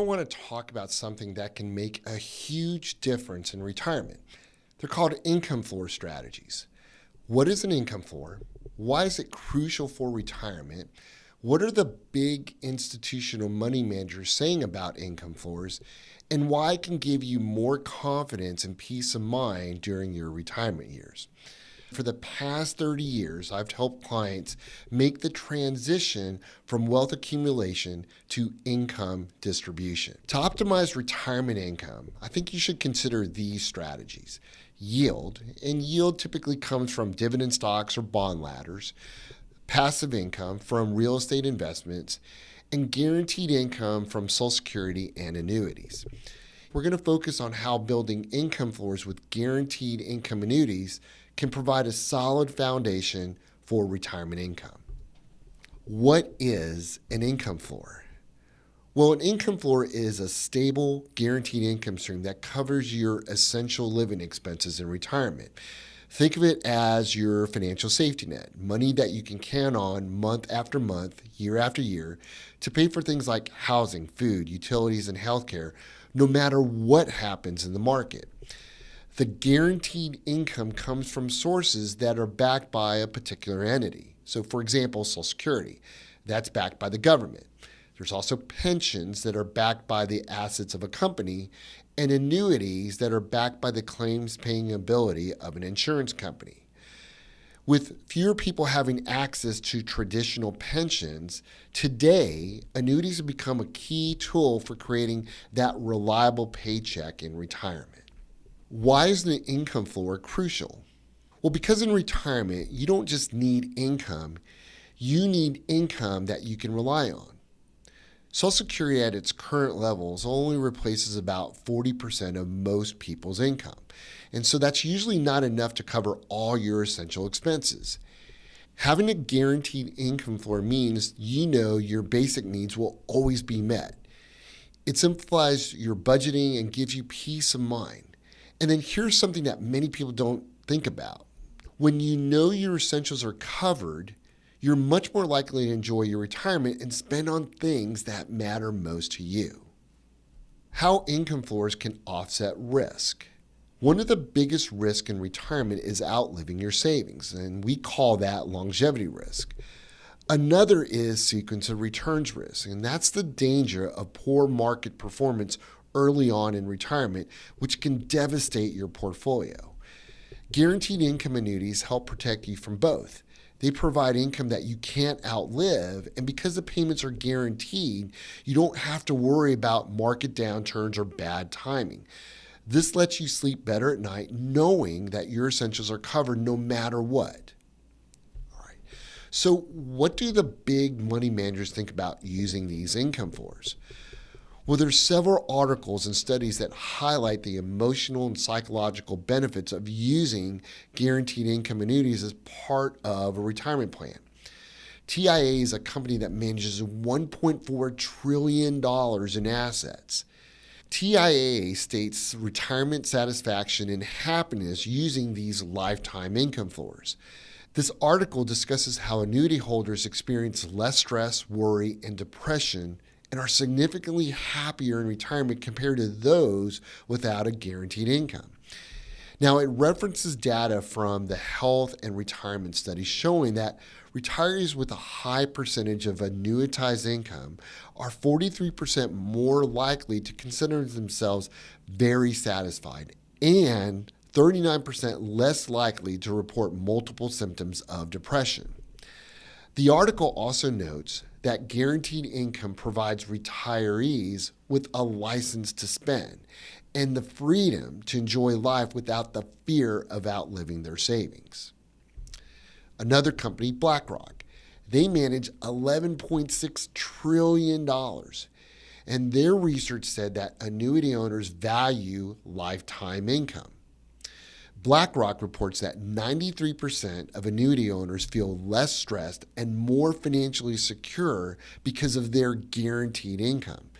want to talk about something that can make a huge difference in retirement. They're called income floor strategies. What is an income floor? Why is it crucial for retirement? What are the big institutional money managers saying about income floors? And why it can give you more confidence and peace of mind during your retirement years. For the past 30 years, I've helped clients make the transition from wealth accumulation to income distribution. To optimize retirement income, I think you should consider these strategies. Yield, and yield typically comes from dividend stocks or bond ladders, passive income from real estate investments, and guaranteed income from Social Security and annuities. We're going to focus on how building income floors with guaranteed income annuities can provide a solid foundation for retirement income. What is an income floor? Well, an income floor is a stable, guaranteed income stream that covers your essential living expenses in retirement. Think of it as your financial safety net, money that you can count on month after month, year after year, to pay for things like housing, food, utilities, and healthcare, no matter what happens in the market. The guaranteed income comes from sources that are backed by a particular entity. So, for example, Social Security, that's backed by the government. There's also pensions that are backed by the assets of a company, and annuities that are backed by the claims paying ability of an insurance company. With fewer people having access to traditional pensions, today, annuities have become a key tool for creating that reliable paycheck in retirement. Why is the income floor crucial? Well, because in retirement, you don't just need income, you need income that you can rely on. Social Security at its current levels only replaces about 40% of most people's income. And so that's usually not enough to cover all your essential expenses. Having a guaranteed income floor means you know your basic needs will always be met. It simplifies your budgeting and gives you peace of mind. And then here's something that many people don't think about. When you know your essentials are covered, you're much more likely to enjoy your retirement and spend on things that matter most to you. How income floors can offset risk. One of the biggest risks in retirement is outliving your savings, and we call that longevity risk. Another is sequence of returns risk, and that's the danger of poor market performance early on in retirement, which can devastate your portfolio. Guaranteed income annuities help protect you from both. They provide income that you can't outlive, and because the payments are guaranteed, you don't have to worry about market downturns or bad timing. This lets you sleep better at night knowing that your essentials are covered no matter what. All right. So what do the big money managers think about using these income floors? Well, there's several articles and studies that highlight the emotional and psychological benefits of using guaranteed income annuities as part of a retirement plan. TIA is a company that manages $1.4 trillion in assets. TIA states retirement satisfaction and happiness using these lifetime income floors. This article discusses how annuity holders experience less stress, worry, and depression and are significantly happier in retirement compared to those without a guaranteed income. Now, it references data from the health and retirement studies showing that retirees with a high percentage of annuitized income are 43% more likely to consider themselves very satisfied and 39% less likely to report multiple symptoms of depression. The article also notes that guaranteed income provides retirees with a license to spend and the freedom to enjoy life without the fear of outliving their savings. Another company, BlackRock, they manage $11.6 trillion, and their research said that annuity owners value lifetime income. BlackRock reports that 93% of annuity owners feel less stressed and more financially secure because of their guaranteed income.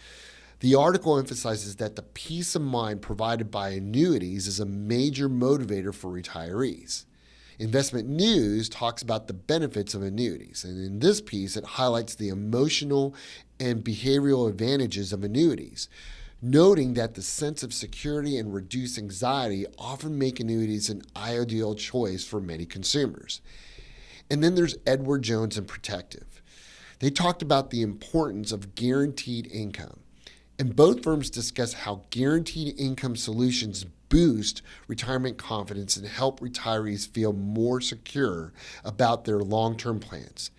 The article emphasizes that the peace of mind provided by annuities is a major motivator for retirees. Investment News talks about the benefits of annuities, and in this piece, it highlights the emotional and behavioral advantages of annuities, noting that the sense of security and reduced anxiety often make annuities an ideal choice for many consumers. And then there's Edward Jones and Protective. They talked about the importance of guaranteed income. And both firms discuss how guaranteed income solutions boost retirement confidence and help retirees feel more secure about their long-term plans.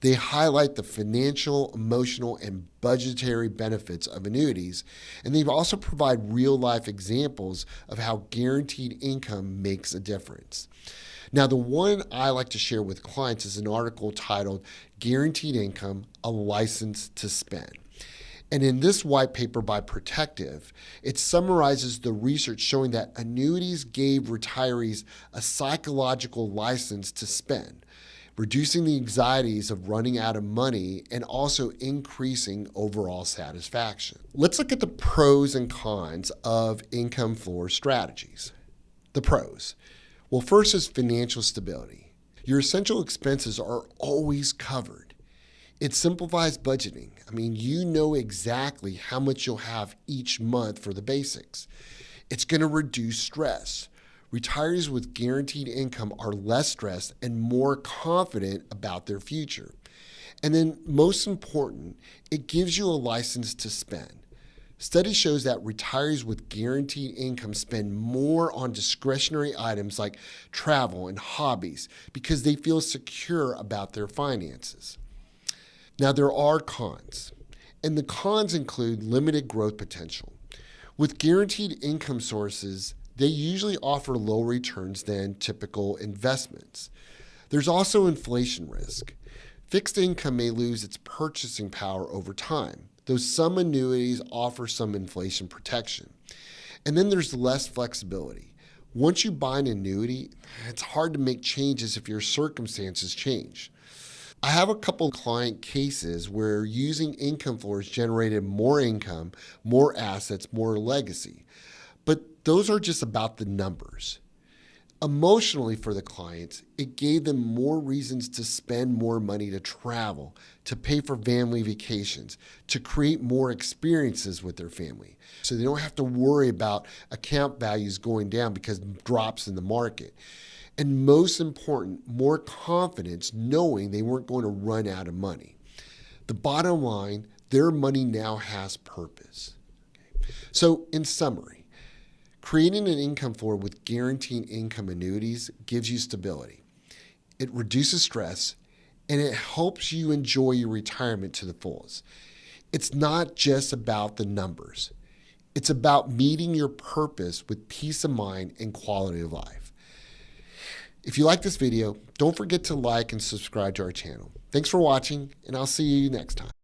They highlight the financial, emotional, and budgetary benefits of annuities, and they also provide real-life examples of how guaranteed income makes a difference. Now, the one I like to share with clients is an article titled Guaranteed Income, a License to Spend. And in this white paper by Protective, it summarizes the research showing that annuities gave retirees a psychological license to spend, reducing the anxieties of running out of money and also increasing overall satisfaction. Let's look at the pros and cons of income floor strategies. The pros. Well, first is financial stability. Your essential expenses are always covered. It simplifies budgeting. I mean, you know exactly how much you'll have each month for the basics. It's going to reduce stress. Retirees with guaranteed income are less stressed and more confident about their future. And then, most important, it gives you a license to spend. Study shows that retirees with guaranteed income spend more on discretionary items like travel and hobbies because they feel secure about their finances. Now, there are cons, and the cons include limited growth potential. With guaranteed income sources, they usually offer lower returns than typical investments. There's also inflation risk. Fixed income may lose its purchasing power over time, though some annuities offer some inflation protection. And then there's less flexibility. Once you buy an annuity, it's hard to make changes if your circumstances change. I have a couple client cases where using income floors generated more income, more assets, more legacy. But those are just about the numbers. Emotionally for the clients, it gave them more reasons to spend more money to travel, to pay for family vacations, to create more experiences with their family. So they don't have to worry about account values going down because of drops in the market. And most important, more confidence knowing they weren't going to run out of money. The bottom line, their money now has purpose. Okay. So in summary, creating an income floor with guaranteed income annuities gives you stability. It reduces stress, and it helps you enjoy your retirement to the fullest. It's not just about the numbers. It's about meeting your purpose with peace of mind and quality of life. If you like this video, don't forget to like and subscribe to our channel. Thanks for watching, and I'll see you next time.